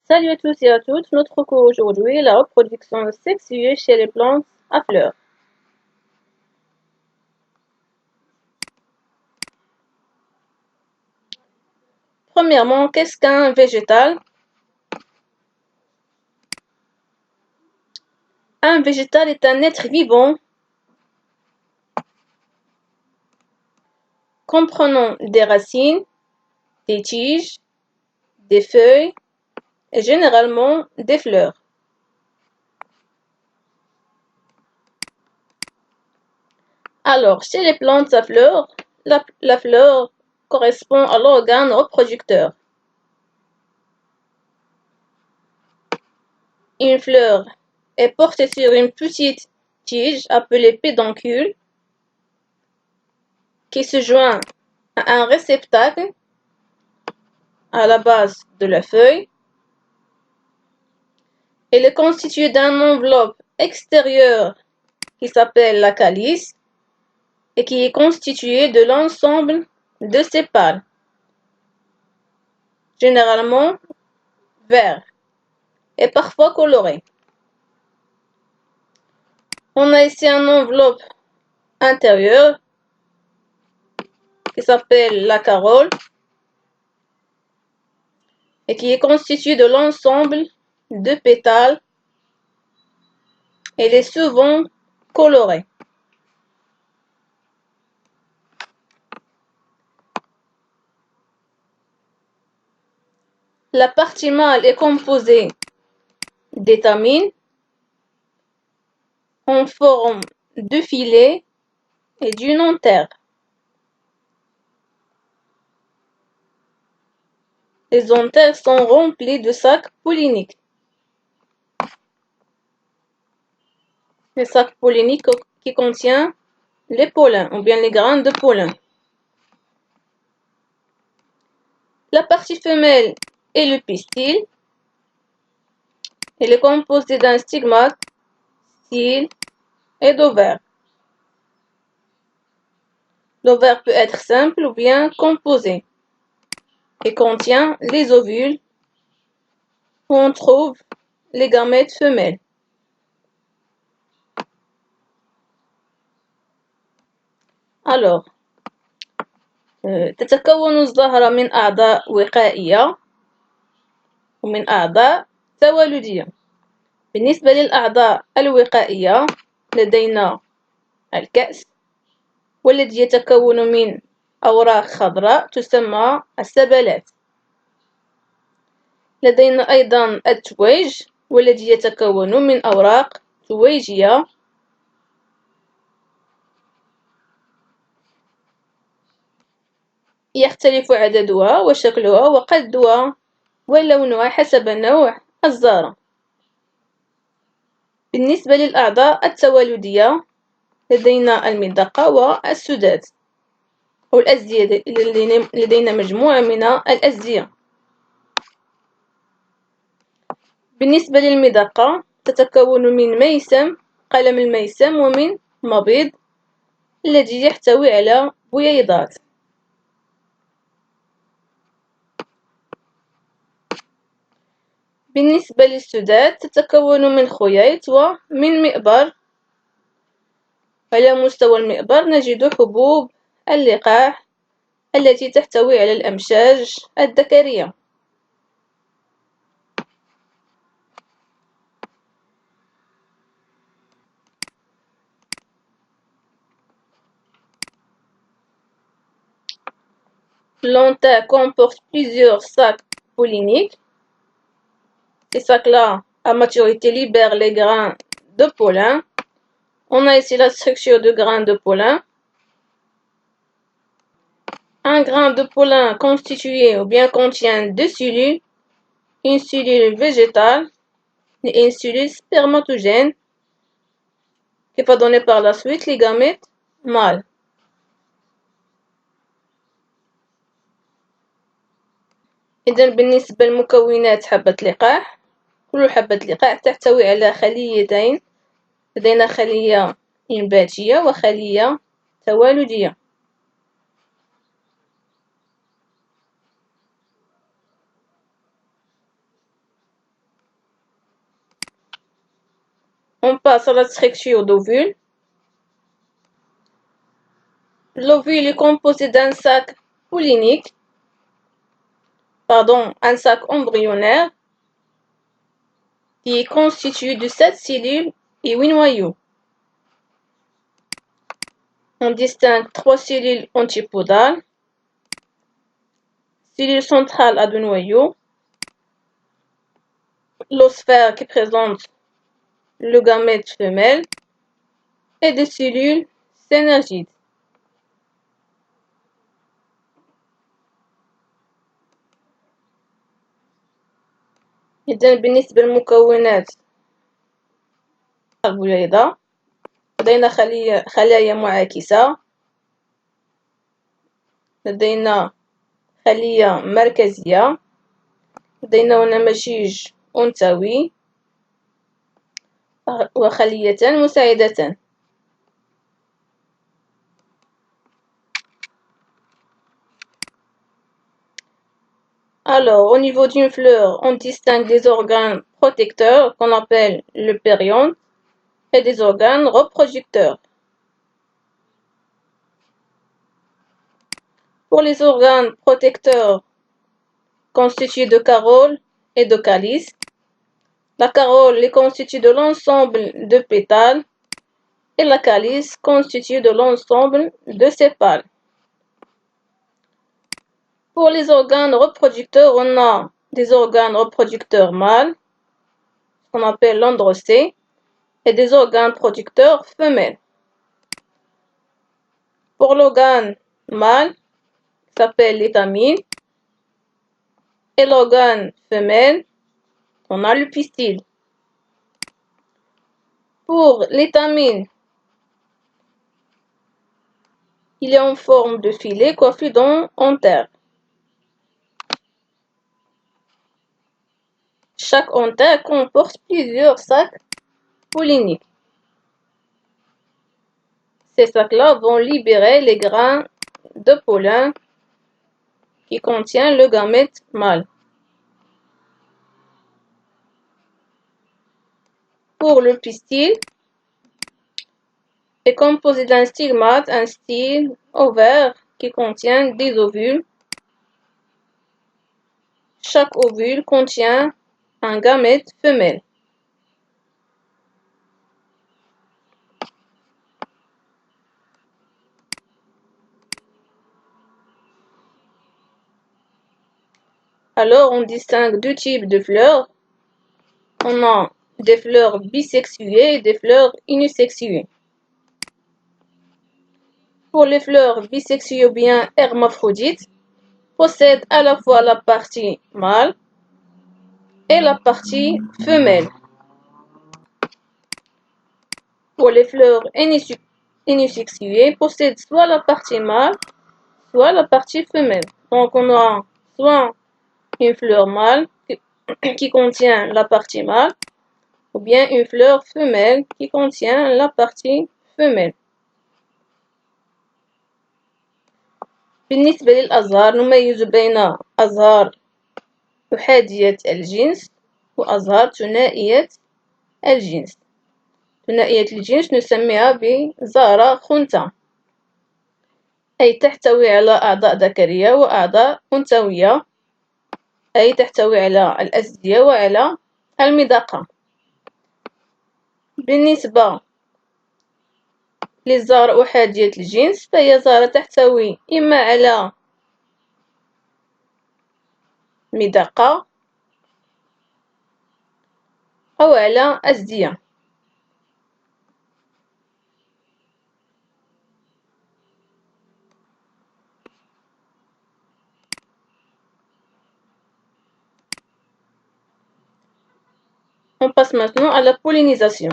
Salut à tous et à toutes, notre cours aujourd'hui est la reproduction sexuée chez les plantes à fleurs. Premièrement, qu'est-ce qu'un végétal? Un végétal est un être vivant comprenant des racines, des tiges, des feuilles et généralement des fleurs. Alors, chez les plantes à fleurs, la fleur correspond à l'organe reproducteur. Une fleur est portée sur une petite tige appelée pédoncule qui se joint à un réceptacle à la base de la feuille. Elle est constituée d'une enveloppe extérieure qui s'appelle la calice et qui est constituée de l'ensemble de sépales, généralement verts et parfois colorés. On a ici une enveloppe intérieure qui s'appelle la corolle et qui est constituée de l'ensemble de pétales. Elle est souvent colorée. La partie mâle est composée d'étamines en forme de filet et d'une anthère. Les anthères sont remplies de sacs polliniques. Les sacs polliniques qui contiennent les pollens ou bien les graines de pollen. La partie femelle est le pistil. Elle est composée d'un stigmate, style et d'ovaire. L'ovaire peut être simple ou bien composé et contient les ovules où on trouve les gamètes femelles. Alors, تتكون الزهرة من أعضاء وقائية ومن أعضاء تولدية. بالنسبة للأعضاء الوقائية لدينا الكأس والذي يتكون من أوراق خضراء تسمى السبلات. لدينا أيضا التويج والذي يتكون من أوراق تويجية. يختلف عددها وشكلها وقدها ولونها حسب نوع الزهرة. بالنسبة للأعضاء التولدية لدينا المدقة والسداد والأزية. لدينا مجموعة من الأزية. بالنسبة للمدقة تتكون من ميسم قلم الميسم ومن مبيض الذي يحتوي على بويضات. بالنسبة للسداد تتكون من خياط ومن مئبر. على مستوى المئبر نجد حبوب اللقاح التي تحتوي على الأمشاج الذكرية. L'anther comporte plusieurs sacs polliniques. Ces sacs-là, à maturité, libèrent les grains de pollen. On a ici la structure de grains de pollen. Un grain de pollen constitué ou bien contient deux cellules, une cellule végétale et une cellule spermatogène qui va donner par la suite les gamètes mâles. إذا بالنسبة لمكونات حبة اللقاح، كل حبة لقاح تحتوي على خليتين. لدينا خلية إنباتية وخلية توالدية. on passe à la structure d'ovule. L'ovule est composé d'un sac pollinique, un sac embryonnaire, qui est constitué de 7 cellules et 8 noyaux. On distingue 3 cellules antipodales, cellule centrale à 2 noyaux, l'osphère qui présente le gamète femelle et des cellules synergides. إذا بالنسبة للمكونات البويضة لدينا خلايا معاكسة، لدينا خلية مركزية، لدينا نماذج أنثوي وخليتان مساعدتان. Alors, au niveau d'une fleur, on distingue des organes protecteurs qu'on appelle le périanthe et des organes reproducteurs. Pour les organes protecteurs constitués de carole et de calice, la carole est constituée de l'ensemble de pétales et la calice constituée de l'ensemble de sépales. Pour les organes reproducteurs, on a des organes reproducteurs mâles, qu'on appelle l'androcée, et des organes producteurs femelles. Pour l'organe mâle, qui s'appelle l'étamine, et l'organe femelle, on a le pistil. Pour l'étamine, il est en forme de filet coiffé d'anthère. Chaque anthère comporte plusieurs sacs polliniques. Ces sacs-là vont libérer les grains de pollen qui contiennent le gamète mâle. Pour le pistil, est composé d'un stigmate, un style ovaire qui contient des ovules. Chaque ovule contient un gamète femelle. Alors, on distingue deux types de fleurs. On a des fleurs bisexuées et des fleurs unisexuées. Pour les fleurs bisexuées ou bien hermaphrodites, possèdent à la fois la partie mâle et la partie femelle. Pour les fleurs unisexuées, possèdent soit la partie mâle, soit la partie femelle. Donc on a soit une fleur mâle qui contient la partie mâle, ou bien une fleur femelle qui contient la partie femelle. بالنسبة للأزهار نميز بين أزهار أحادية الجنس وأزهار ثنائية الجنس. ثنائية الجنس نسميها بزهرة خنثى، أي تحتوي على أعضاء ذكرية وأعضاء أنثوية، أي تحتوي على الأزدية وعلى المضاقة. بالنسبة للزهرة أحادية الجنس فهي زهرة تحتوي إما على مضاقة أو على أزدية. On passe maintenant à la pollinisation.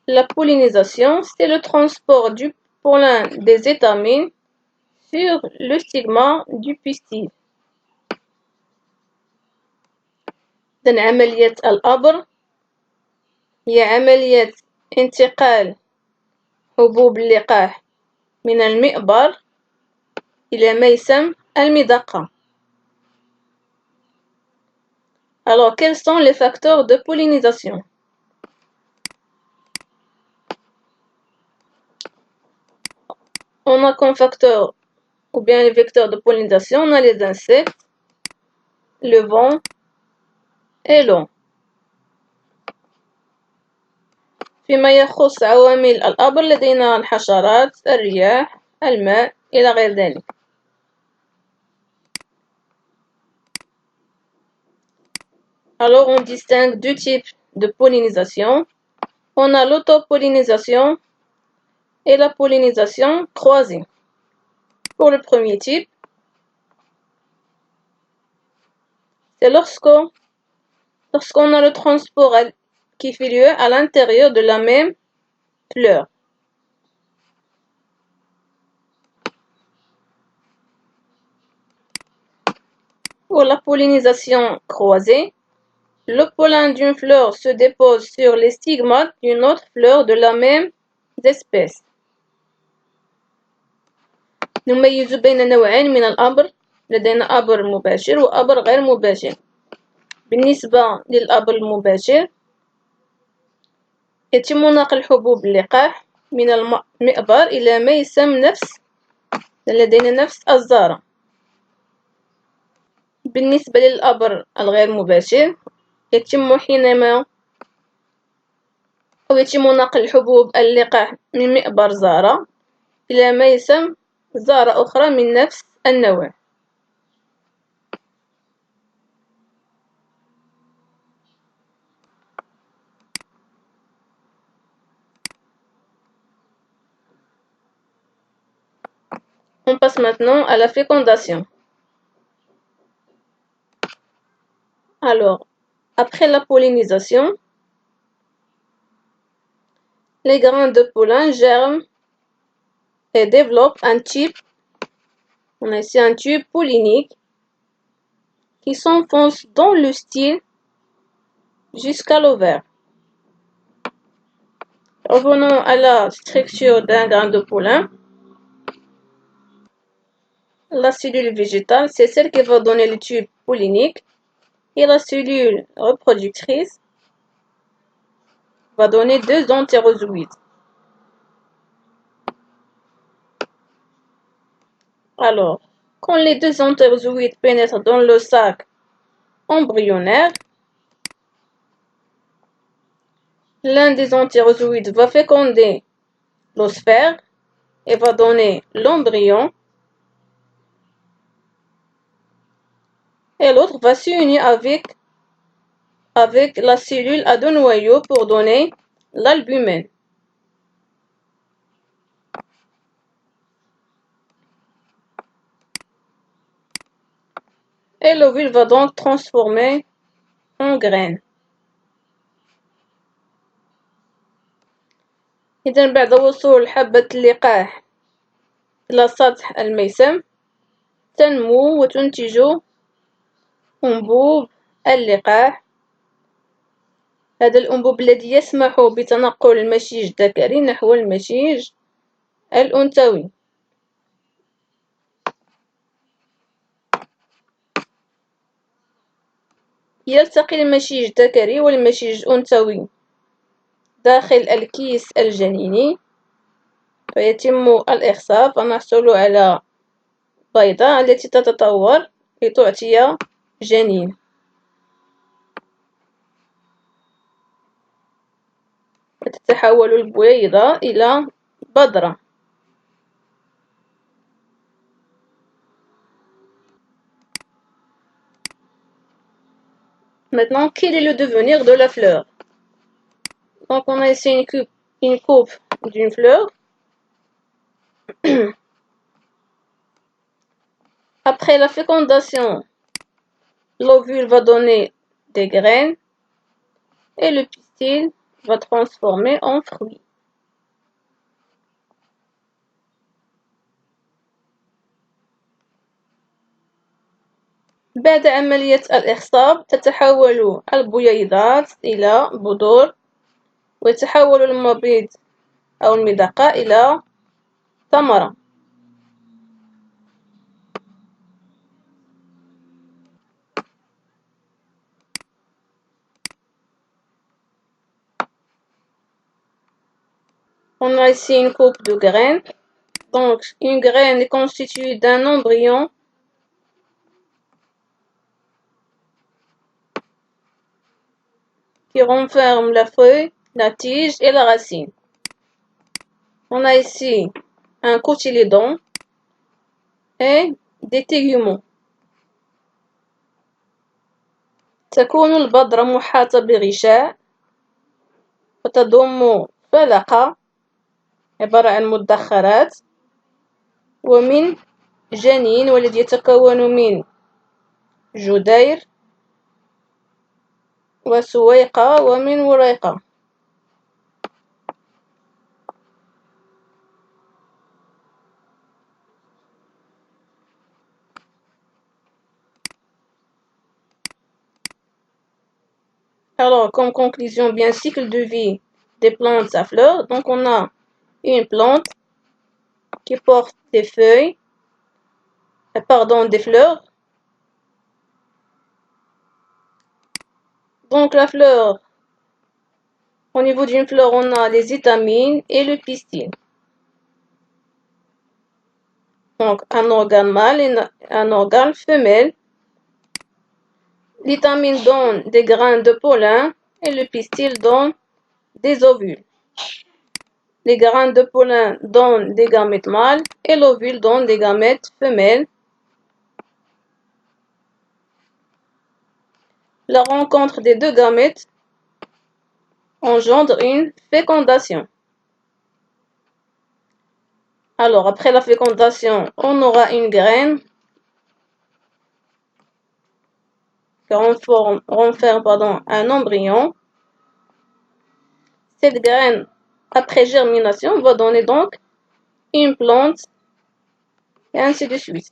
La pollinisation, c'est le transport du pollen des étamines sur le stigma du pistil. إذن عملية الأبر هي عملية انتقال حبوب اللقاح من المئبر إلى ميسم المضقة. Alors, quels sont les facteurs de pollinisation? On a comme facteur ou bien les vecteurs de pollinisation, on a les insectes, le vent et l'eau. فيما يخص عوامل الأمر لدينا الحشرات، الرياح، الماء إلى غير ذلك. Alors on distingue deux types de pollinisation. On a l'autopollinisation et la pollinisation croisée. Pour le premier type, c'est lorsqu'on a le transport qui fait lieu à l'intérieur de la même fleur. Pour la pollinisation croisée, le pollen d'une fleur se dépose sur les stigmates d'une autre fleur de la même espèce. نميز بين نوعين من الأمر، لدينا أمر مباشر وأمر غير مباشر. بالنسبة للأمر المباشر يتم نقل حبوب اللقاح من المئبر إلى ميسم لدينا نفس الزهرة. بالنسبة للأمر الغير مباشر يتم نقل حبوب اللقاح من مئبر زهرة إلى ميسم زهرة أخرى من نفس النوع. On passe maintenant à la fécondation. Alors, après la pollinisation, les grains de pollen germent et développent un tube. On a ici un tube pollinique qui s'enfonce dans le style jusqu'à l'ovaire. Revenons à la structure d'un grain de pollen. La cellule végétale, c'est celle qui va donner le tube pollinique, et la cellule reproductrice va donner deux entérozoïdes. Alors, quand les deux entérozoïdes pénètrent dans le sac embryonnaire, l'un des entérozoïdes va féconder l'osphère et va donner l'embryon, et l'autre va s'unir avec la cellule à deux noyaux pour donner l'albumène. Et l'ovule va donc transformer en graine. إذا بعد وصول حبة اللقاح إلى سطح الميسم تنمو وتنتج أنبوب اللقاح. هذا الأنبوب الذي يسمح بتنقل المشيج الذكري نحو المشيج الأنثوي. يلتقي المشيج الذكري والمشيج الأنثوي داخل الكيس الجنيني فيتم الإخصاب فنحصل على بيضة التي تتطور لتعطي جنين. وتتحول البويضة إلى بذرة. Maintenant, quel est le devenir de la fleur? Donc, on a ici une coupe d'une fleur. Après la fécondation, l'ovule va donner des graines et le pistil va transformer en fruit. بعد عملية الإخصاب تتحول البويضات إلى بذور ويتحول المبيض أو المذقة إلى ثمرة. On a ici une coupe de graines. Donc, une graine est constituée d'un embryon qui renferme la feuille, la tige et la racine. On a ici un cotylédon et des téguments. تكون البذرة محاطة بغشاء وتضم فلقة عبارة عن مدخرات ومن جنين والذي يتكون من جدير وسويقة ومن وريقة. Alors, comme conclusion, bien cycle de vie des plantes à fleurs. Donc, on a une plante qui porte des feuilles, des fleurs. Donc, la fleur, au niveau d'une fleur, on a les étamines et le pistil. Donc, un organe mâle et un organe femelle. L'étamine donne des grains de pollen et le pistil donne des ovules. Les grains de pollen donnent des gamètes mâles et l'ovule donne des gamètes femelles. La rencontre des deux gamètes engendre une fécondation. Alors, après la fécondation, on aura une graine qui renferme un embryon. Cette graine, après germination, va donner donc une plante, et ainsi de suite.